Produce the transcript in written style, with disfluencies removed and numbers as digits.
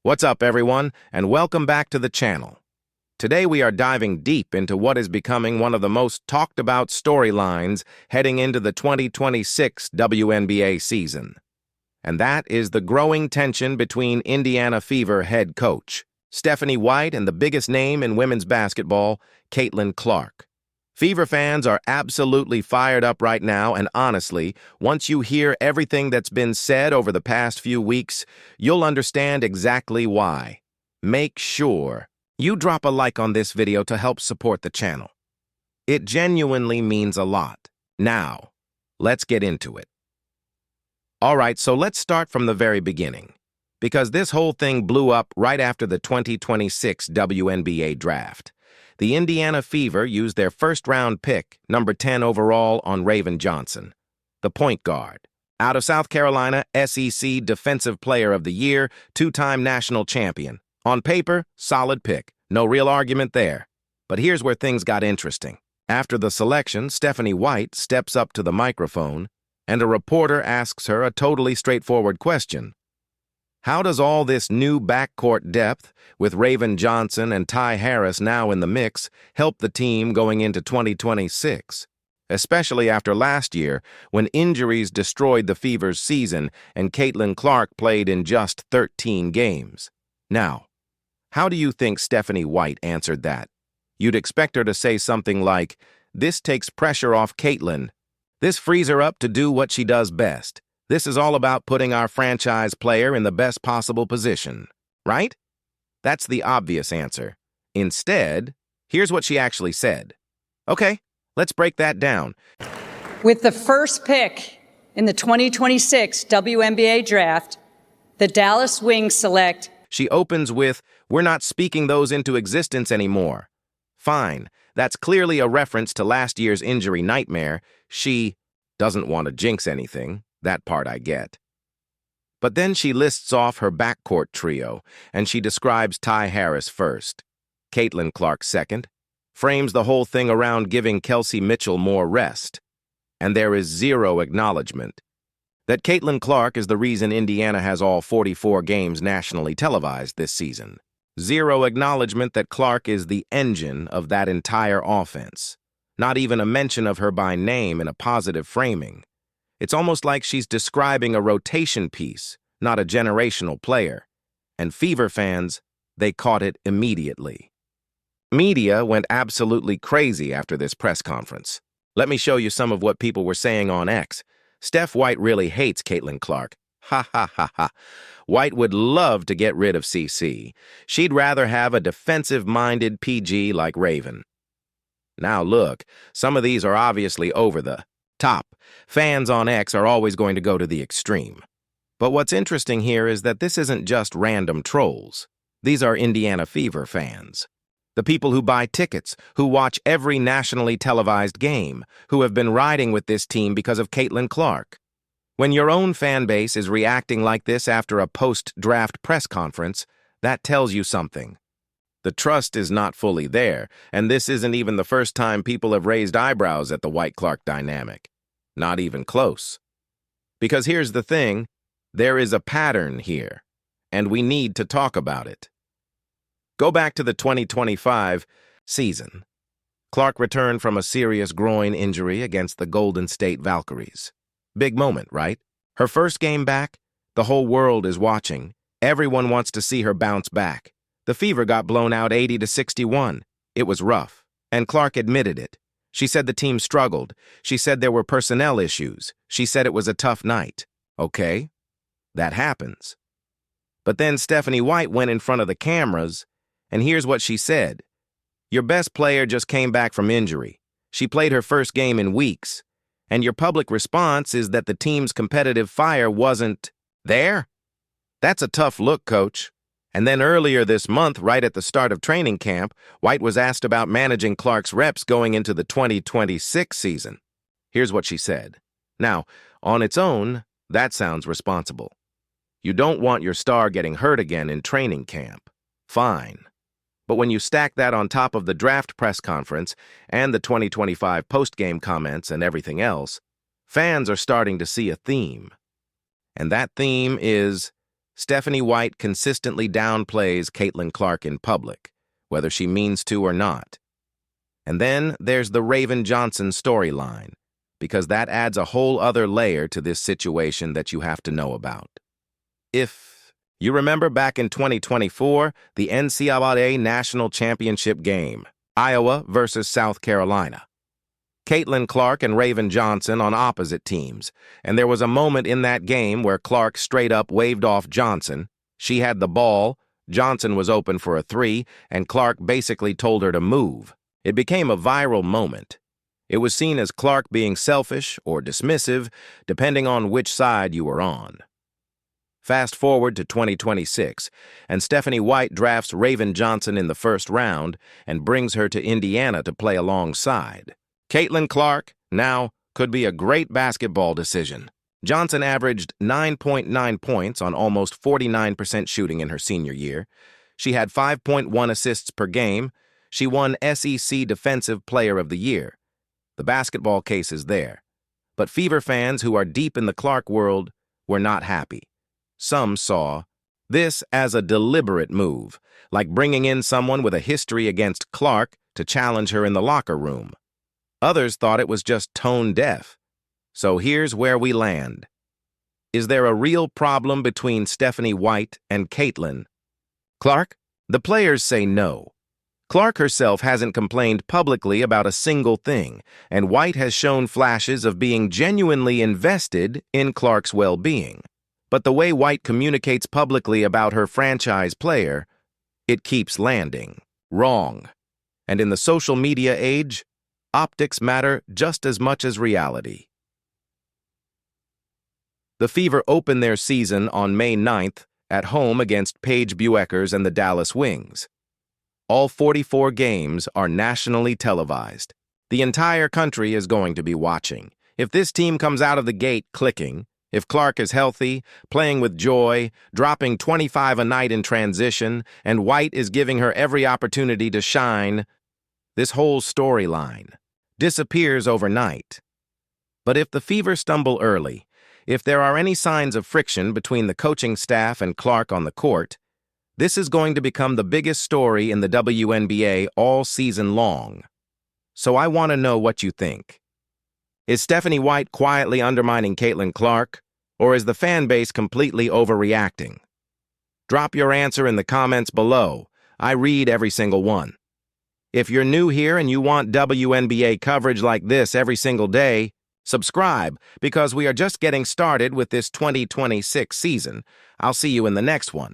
What's up, everyone, and welcome back to the channel. Today we are diving deep into what is becoming one of the most talked about storylines heading into the 2026 WNBA season. And that is the growing tension between Indiana Fever head coach Stephanie White and the biggest name in women's basketball, Caitlin Clark. Fever fans are absolutely fired up right now, and honestly, once you hear everything that's been said over the past few weeks, you'll understand exactly why. Make sure you drop a like on this video to help support the channel. It genuinely means a lot. Now, let's get into it. Alright, so let's start from the very beginning, because this whole thing blew up right after the 2026 WNBA draft. The Indiana Fever used their first-round pick, number 10 overall, on Raven Johnson, the point guard. Out of South Carolina, SEC Defensive Player of the Year, two-time national champion. On paper, solid pick. No real argument there. But here's where things got interesting. After the selection, Stephanie White steps up to the microphone, and a reporter asks her a totally straightforward question. How does all this new backcourt depth, with Raven Johnson and Ty Harris now in the mix, help the team going into 2026? Especially after last year, when injuries destroyed the Fever's season and Caitlin Clark played in just 13 games. Now, how do you think Stephanie White answered that? You'd expect her to say something like, "This takes pressure off Caitlin. This frees her up to do what she does best. This is all about putting our franchise player in the best possible position," right? That's the obvious answer. Instead, here's what she actually said. Okay, let's break that down. With the first pick in the 2026 WNBA draft, the Dallas Wings select. She opens with, "We're not speaking those into existence anymore." Fine, that's clearly a reference to last year's injury nightmare. She doesn't want to jinx anything. That part I get. But then she lists off her backcourt trio, and she describes Ty Harris first, Caitlin Clark second, frames the whole thing around giving Kelsey Mitchell more rest. And there is zero acknowledgement that Caitlin Clark is the reason Indiana has all 44 games nationally televised this season. Zero acknowledgement that Clark is the engine of that entire offense. Not even a mention of her by name in a positive framing. It's almost like she's describing a rotation piece, not a generational player. And Fever fans, they caught it immediately. Media went absolutely crazy after this press conference. Let me show you some of what people were saying on X. Steph White really hates Caitlin Clark. Ha ha ha ha. White would love to get rid of CC. She'd rather have a defensive-minded PG like Raven. Now look, some of these are obviously over the top. Fans on X are always going to go to the extreme. But what's interesting here is that this isn't just random trolls. These are Indiana Fever fans. The people who buy tickets, who watch every nationally televised game, who have been riding with this team because of Caitlin Clark. When your own fan base is reacting like this after a post-draft press conference, that tells you something. The trust is not fully there, and this isn't even the first time people have raised eyebrows at the White-Clark dynamic. Not even close. Because here's the thing, there is a pattern here, and we need to talk about it. Go back to the 2025 season. Clark returned from a serious groin injury against the Golden State Valkyries. Big moment, right? Her first game back, the whole world is watching. Everyone wants to see her bounce back. The Fever got blown out 80-61. It was rough, and Clark admitted it. She said the team struggled. She said there were personnel issues. She said it was a tough night. Okay, that happens. But then Stephanie White went in front of the cameras, and here's what she said. Your best player just came back from injury. She played her first game in weeks, and your public response is that the team's competitive fire wasn't there? That's a tough look, coach. And then earlier this month, right at the start of training camp, White was asked about managing Clark's reps going into the 2026 season. Here's what she said. Now, on its own, that sounds responsible. You don't want your star getting hurt again in training camp. Fine. But when you stack that on top of the draft press conference and the 2025 post-game comments and everything else, fans are starting to see a theme. And that theme is Stephanie White consistently downplays Caitlin Clark in public, whether she means to or not. And then there's the Raven Johnson storyline, because that adds a whole other layer to this situation that you have to know about. If you remember back in 2024, the NCAA National Championship game, Iowa versus South Carolina. Caitlin Clark and Raven Johnson on opposite teams, and there was a moment in that game where Clark straight up waved off Johnson. She had the ball, Johnson was open for a three, and Clark basically told her to move. It became a viral moment. It was seen as Clark being selfish or dismissive, depending on which side you were on. Fast forward to 2026, and Stephanie White drafts Raven Johnson in the first round and brings her to Indiana to play alongside. Caitlin Clark now could be a great basketball decision. Johnson averaged 9.9 points on almost 49% shooting in her senior year. She had 5.1 assists per game. She won SEC Defensive Player of the Year. The basketball case is there. But Fever fans who are deep in the Clark world were not happy. Some saw this as a deliberate move, like bringing in someone with a history against Clark to challenge her in the locker room. Others thought it was just tone deaf. So here's where we land. Is there a real problem between Stephanie White and Caitlin Clark? The players say no. Clark herself hasn't complained publicly about a single thing, and White has shown flashes of being genuinely invested in Clark's well-being. But the way White communicates publicly about her franchise player, it keeps landing wrong. And in the social media age, optics matter just as much as reality. The Fever open their season on May 9th at home against Paige Bueckers and the Dallas Wings. All 44 games are nationally televised. The entire country is going to be watching. If this team comes out of the gate clicking, if Clark is healthy, playing with joy, dropping 25 a night in transition, and White is giving her every opportunity to shine, this whole storyline disappears overnight. But if the Fever stumble early, if there are any signs of friction between the coaching staff and Clark on the court, this is going to become the biggest story in the WNBA all season long. So I want to know what you think. Is Stephanie White quietly undermining Caitlin Clark, or is the fan base completely overreacting? Drop your answer in the comments below. I read every single one. If you're new here and you want WNBA coverage like this every single day, subscribe, because we are just getting started with this 2026 season. I'll see you in the next one.